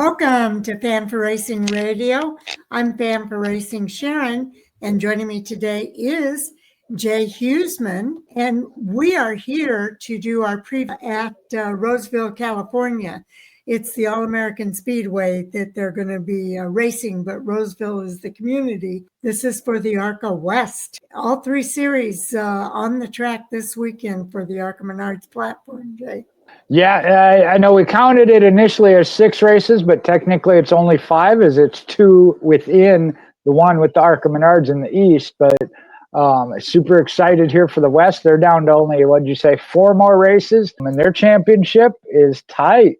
Welcome to Fan for Racing Radio. I'm Fan for Racing Sharon, and joining me today is Jay Hughesman, and we are here to do our preview at Roseville, California. It's the All American Speedway that they're going to be racing, but Roseville is the community. This is for the ARCA West. All three series on the track this weekend for the ARCA Menards platform, Jay. Yeah, I know we counted it initially as 6 races, but technically it's only 5 as it's 2 within the one with the ARCA Menards in the East. But super excited here for the West. They're down to only, 4 more races, and their championship is tight.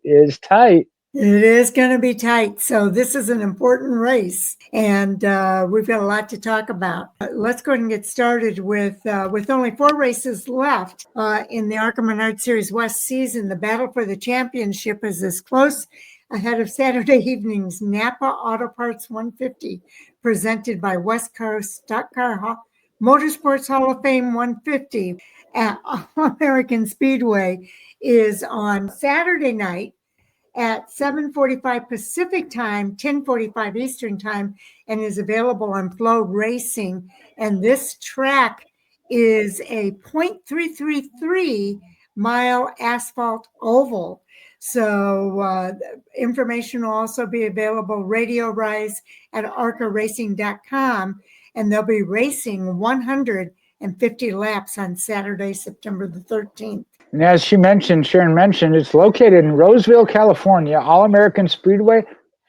It is going to be tight. So this is an important race, and we've got a lot to talk about. Let's go ahead and get started with only 4 races left in the ARCA Menards Series West season. The battle for the championship is as close ahead of Saturday evening's NAPA Auto Parts 150, presented by West Coast Stock Car Motorsports Hall of Fame 150 at All American Speedway is on Saturday night at 7:45 Pacific time, 10:45 Eastern time, and is available on Flow Racing. And this track is a 0.333 mile asphalt oval. So information will also be available Radio Rise at arcaracing.com, and they'll be racing 150 laps on Saturday, September the 13th. And as Sharon mentioned, it's located in Roseville, California. All American Speedway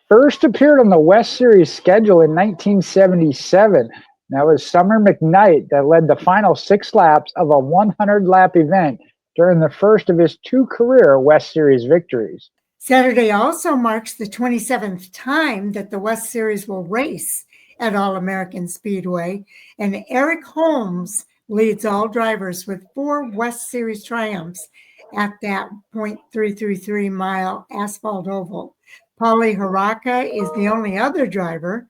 first appeared on the West Series schedule in 1977. That was Summer McKnight that led the final 6 laps of a 100-lap event during the first of his 2 career West Series victories. Saturday also marks the 27th time that the West Series will race at All American Speedway, and Eric Holmes leads all drivers with 4 West Series triumphs at that 0.333 mile asphalt oval. Paulie Haraka is the only other driver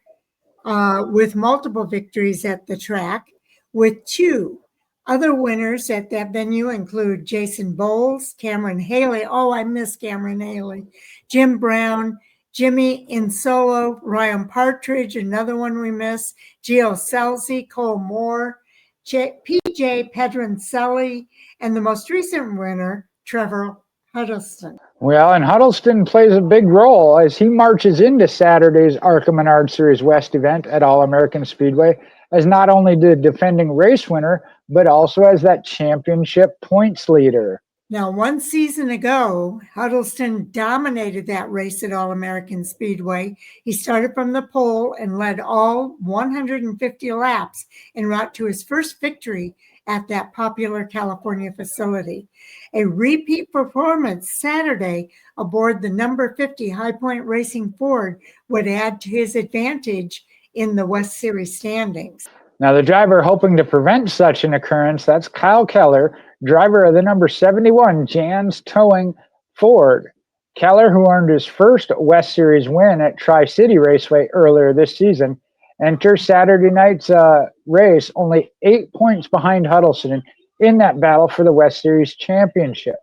with multiple victories at the track, with 2 other winners at that venue include Jason Bowles, Cameron Haley. Oh, I miss Cameron Haley. Jim Brown, Jimmy Insolo, Ryan Partridge, another one we miss, Gio Selzy, Cole Moore, PJ Pedroncelli, and the most recent winner, Trevor Huddleston. Well, and Huddleston plays a big role as he marches into Saturday's ARCA Menards Series West event at All American Speedway as not only the defending race winner, but also as that championship points leader. Now, 1 season ago, Huddleston dominated that race at All American Speedway. He started from the pole and led all 150 laps en route to his first victory at that popular California facility. A repeat performance Saturday aboard the number 50 High Point Racing Ford would add to his advantage in the West Series standings. Now, the driver hoping to prevent such an occurrence, that's Kyle Keller, driver of the number 71 Jan's Towing Ford. Keller, who earned his first West Series win at Tri-City Raceway earlier this season, enters Saturday night's race only 8 points behind Huddleston in that battle for the West Series championship.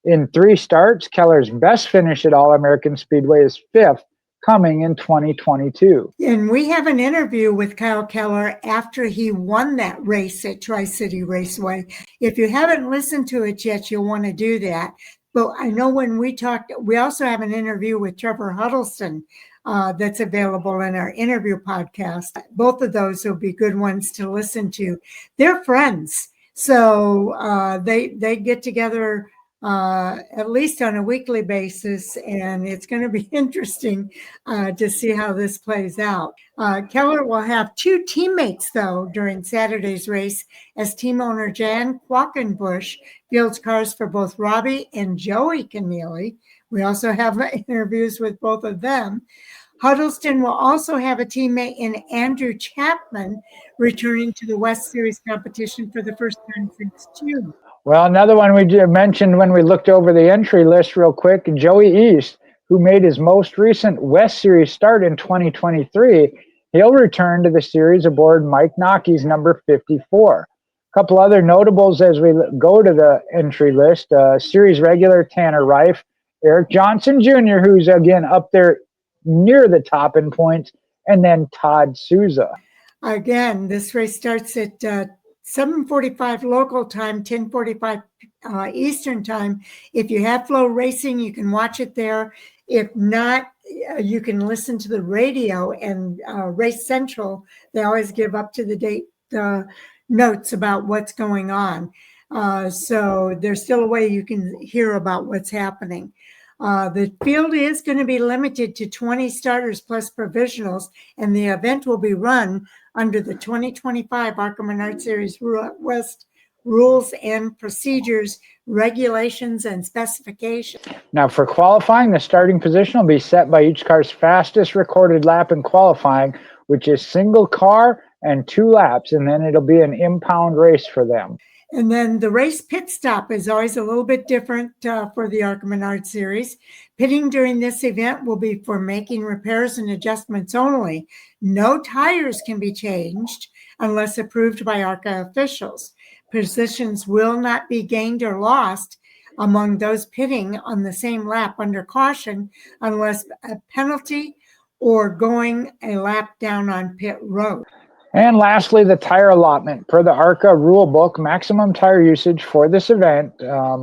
In 3 starts, Keller's best finish at All American Speedway is 5th, coming in 2022. And we have an interview with Kyle Keller after he won that race at Tri-City Raceway. If you haven't listened to it yet, you'll want to do that. But I know when we talked, we also have an interview with Trevor Huddleston that's available in our interview podcast. Both of those will be good ones to listen to. They're friends, so they get together at least on a weekly basis, and it's going to be interesting to see how this plays out. Keller will have 2 teammates, though, during Saturday's race, as team owner Jan Quackenbush fields cars for both Robbie and Joey Kennealy. We also have interviews with both of them. Huddleston will also have a teammate in Andrew Chapman, returning to the West Series competition for the first time since June. Well, another one we mentioned when we looked over the entry list real quick, Joey East, who made his most recent West Series start in 2023. He'll return to the series aboard Mike Nocke's number 54. A couple other notables as we go to the entry list. Series regular Tanner Reif, Eric Johnson Jr., who's again up there near the top in points, and then Todd Souza. Again, this race starts at 7:45 local time, 10:45 Eastern time. If you have Flow Racing, you can watch it there. If not, you can listen to the radio and Race Central. They always give up to the date notes about what's going on. So there's still a way you can hear about what's happening. The field is going to be limited to 20 starters plus provisionals, and the event will be run under the 2025 ARCA Menard Series West rules and procedures, regulations, and specifications. Now for qualifying, the starting position will be set by each car's fastest recorded lap in qualifying, which is single car and 2 laps, and then it'll be an impound race for them. And then the race pit stop is always a little bit different for the ARCA Menard Series. Pitting during this event will be for making repairs and adjustments only. No tires can be changed unless approved by ARCA officials. Positions will not be gained or lost among those pitting on the same lap under caution unless a penalty or going a lap down on pit road. And lastly, the tire allotment. Per the ARCA rule book, maximum tire usage for this event,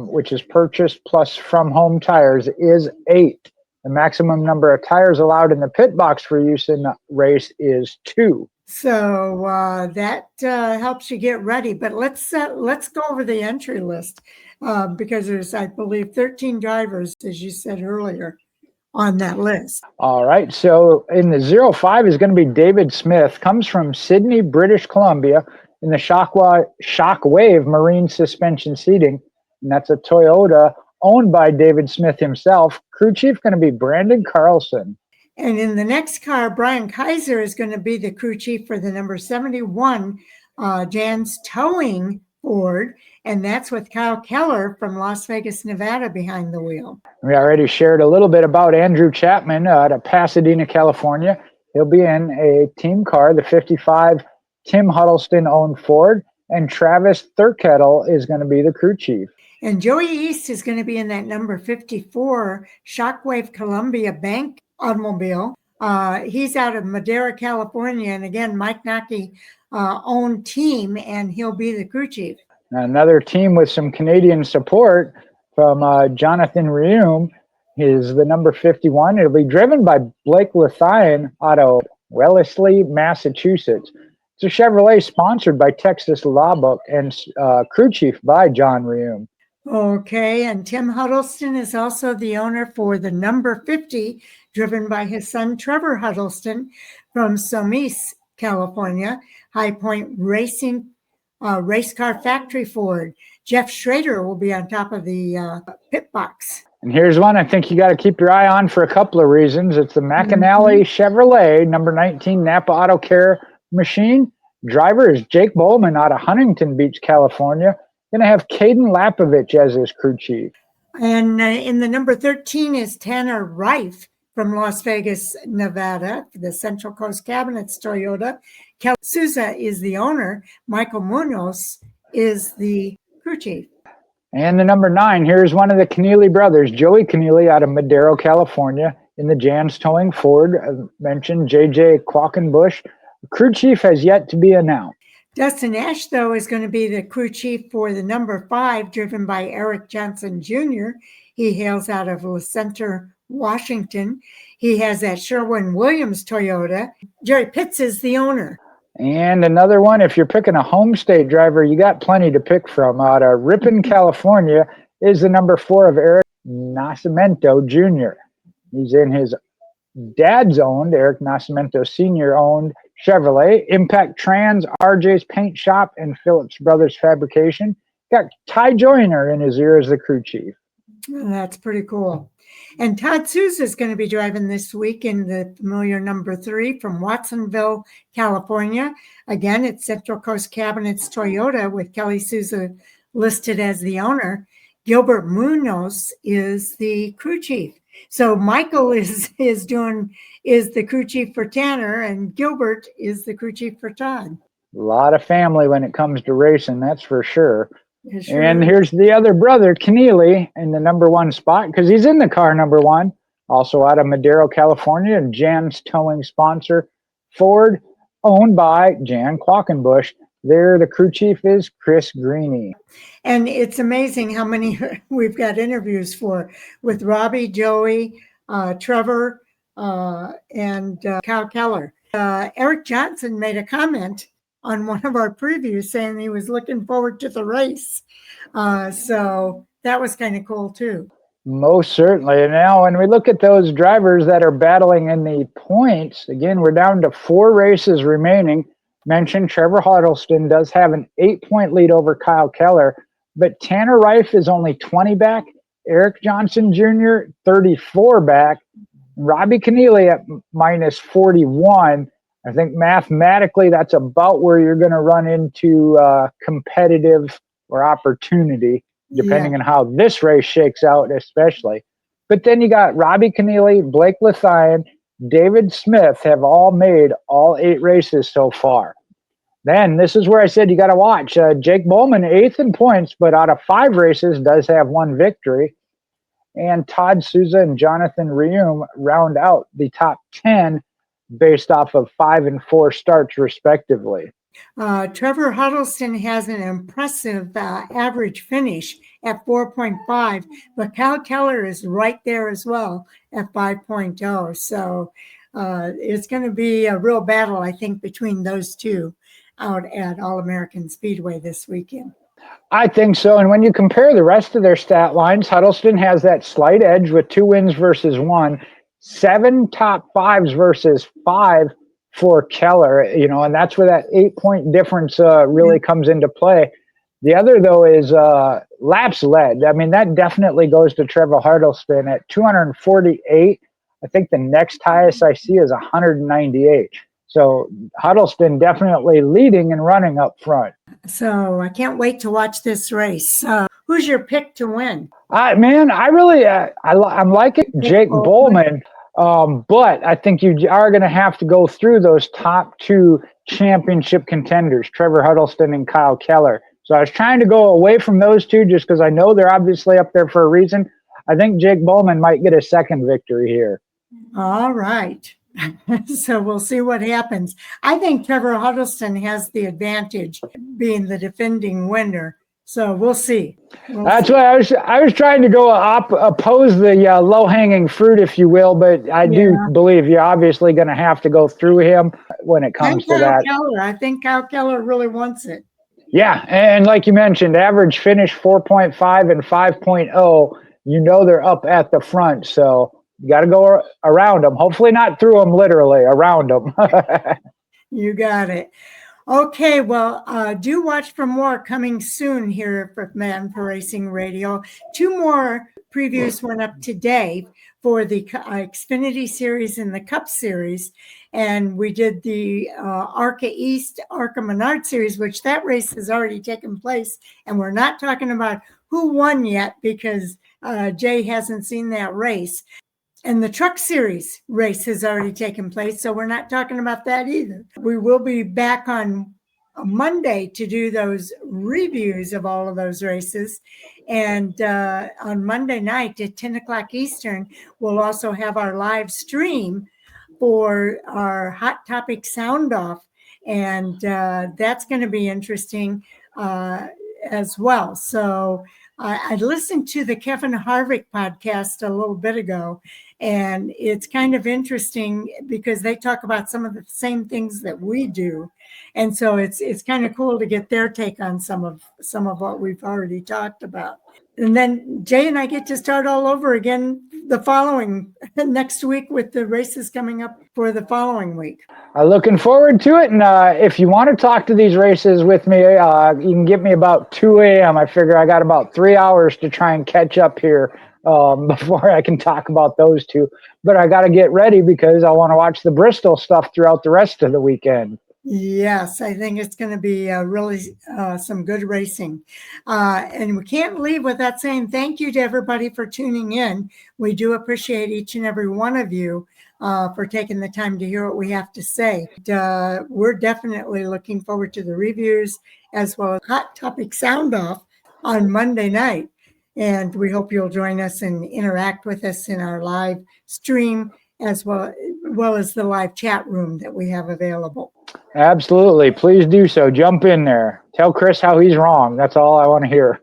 which is purchased plus from home tires, is 8. The maximum number of tires allowed in the pit box for use in the race is 2. So that helps you get ready. But let's go over the entry list because there's, I believe, 13 drivers, as you said earlier, on that list. All right. So in the 05 is going to be David Smith, comes from Sydney, British Columbia, in the Shockwave Marine Suspension Seating. And that's a Toyota owned by David Smith himself. Crew chief going to be Brandon Carlson. And in the next car, Brian Kaiser is going to be the crew chief for the number 71 Jan's Towing Ford, and that's with Kyle Keller from Las Vegas, Nevada behind the wheel. We already shared a little bit about Andrew Chapman out of Pasadena, California. He'll be in a team car, the 55 Tim Huddleston owned Ford, and Travis Thurkettle is going to be the crew chief. And Joey East is going to be in that number 54 Shockwave Columbia Bank automobile. He's out of Madera, California, and again, Mike Nockey owned team, and he'll be the crew chief. Another team with some Canadian support from Jonathan Reume is the number 51. It'll be driven by Blake Lethian out of Wellesley, Massachusetts. It's a Chevrolet sponsored by Texas Law Book and crew chief by John Reume. Okay, and Tim Huddleston is also the owner for the number 50, driven by his son Trevor Huddleston from Somis, California. High Point Racing Race Car Factory Ford. Jeff Schrader will be on top of the pit box. And here's one I think you got to keep your eye on for a couple of reasons. It's the McAnally Chevrolet number 19 Napa Auto Care machine. Driver is Jake Bowman out of Huntington Beach, California. Going to have Caden Lapovich as his crew chief. And in the number 13 is Tanner Reif from Las Vegas, Nevada, the Central Coast Cabinets Toyota. Kelly Souza is the owner. Michael Munoz is the crew chief. And the number 9, here's one of the Kennealy brothers, Joey Kennealy out of Madero, California, in the Jan's Towing Ford. Mentioned JJ Quackenbush. The crew chief has yet to be announced. Dustin Ash, though, is going to be the crew chief for the number 5, driven by Eric Johnson Jr. He hails out of La Center, Washington. He has that Sherwin-Williams Toyota. Jerry Pitts is the owner. And another one, if you're picking a home state driver, you got plenty to pick from. Out of Ripon, California, is the number 4 of Eric Nascimento Jr. He's in his dad's owned, Eric Nascimento Sr. owned Chevrolet, Impact Trans, RJ's Paint Shop, and Phillips Brothers Fabrication. Got Ty Joyner in his ear as the crew chief. That's pretty cool. And Todd Souza is going to be driving this week in the familiar number 3 from Watsonville, California. Again, it's Central Coast Cabinets Toyota with Kelly Souza listed as the owner. Gilbert Munoz is the crew chief. So Michael is the crew chief for Tanner, and Gilbert is the crew chief for Todd. A lot of family when it comes to racing, that's for sure. Sure. And here's the other brother, Kennealy, in the number 1 spot, because he's in the car number 1, also out of Madero, California, and Jan's towing sponsor, Ford, owned by Jan Quackenbush. There, the crew chief is Chris Greeny. And it's amazing how many we've got interviews for with Robbie, Joey, Trevor, and Kyle Keller. Eric Johnson made a comment on one of our previews saying he was looking forward to the race. So that was kind of cool too. Most certainly. And now when we look at those drivers that are battling in the points, again, we're down to 4 races remaining. Mentioned Trevor Huddleston does have an 8-point lead over Kyle Keller, but Tanner Reif is only 20 back. Eric Johnson Jr., 34 back. Robbie Kennealy at minus 41. I think mathematically that's about where you're going to run into competitive or opportunity, depending on how this race shakes out, especially. But then you got Robbie Kennealy, Blake Lethian, David Smith have all made all 8 races so far. Then this is where I said you got to watch. Jake Bowman, 8th in points, but out of 5 races does have 1 victory. And Todd Souza and Jonathan Reum round out the top 10 based off of 5 and 4 starts, respectively. Trevor Huddleston has an impressive average finish at 4.5, but Kyle Keller is right there as well at 5.0. So it's going to be a real battle, I think, between those two out at All American Speedway this weekend. I think so. And when you compare the rest of their stat lines, Huddleston has that slight edge with 2 wins versus 1, 7 top 5s versus 5 for Keller, and that's where that 8-point difference really comes into play. The other, though, is laps led. I mean, that definitely goes to Trevor Huddleston at 248. I think the next highest I see is 198. So Huddleston definitely leading and running up front. So I can't wait to watch this race. Who's your pick to win? Man, I really, I'm liking Jake Bowman. But I think you are going to have to go through those top 2 championship contenders, Trevor Huddleston and Kyle Keller. So I was trying to go away from those 2 just because I know they're obviously up there for a reason. I think Jake Bowman might get a second victory here. All right. So we'll see what happens. I think Trevor Huddleston has the advantage being the defending winner. So we'll see. That's why I was trying to go oppose the low-hanging fruit, if you will, but I do believe you're obviously going to have to go through him when it comes to that. I think Kyle Keller really wants it. Yeah, and like you mentioned, average finish 4.5 and 5.0. They're up at the front, so you got to go around them. Hopefully not through them, literally, around them. You got it. Okay, well, do watch for more coming soon here for Man for Racing Radio. 2 more previews went up today for the Xfinity Series and the Cup Series. And we did the ARCA East, ARCA Menard Series, which that race has already taken place. And we're not talking about who won yet because Jay hasn't seen that race. And the Truck Series race has already taken place, so we're not talking about that either. We will be back on Monday to do those reviews of all of those races. And on Monday night at 10 o'clock Eastern, we'll also have our live stream for our Hot Topic Sound Off. And that's going to be interesting as well. So I listened to the Kevin Harvick podcast a little bit ago, and it's kind of interesting because they talk about some of the same things that we do. And so it's kind of cool to get their take on some of what we've already talked about. And then Jay and I get to start all over again the following next week with the races coming up for the following week. Looking forward to it. And if you want to talk to these races with me, you can get me about 2 a.m. I figure I got about 3 hours to try and catch up here before I can talk about those 2. But I got to get ready because I want to watch the Bristol stuff throughout the rest of the weekend. Yes, I think it's going to be really some good racing. And we can't leave without saying thank you to everybody for tuning in. We do appreciate each and every one of you for taking the time to hear what we have to say. We're definitely looking forward to the reviews as well as Hot Topic Sound Off on Monday night. And we hope you'll join us and interact with us in our live stream as well as the live chat room that we have available. Absolutely. Please do so. Jump in there. Tell Chris how he's wrong. That's all I want to hear.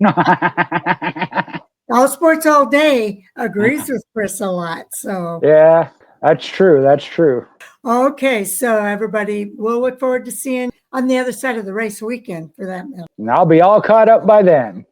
All Sports All Day agrees with Chris a lot. So yeah, that's true. That's true. Okay, so everybody, we'll look forward to seeing on the other side of the race weekend for that matter. And I'll be all caught up by then.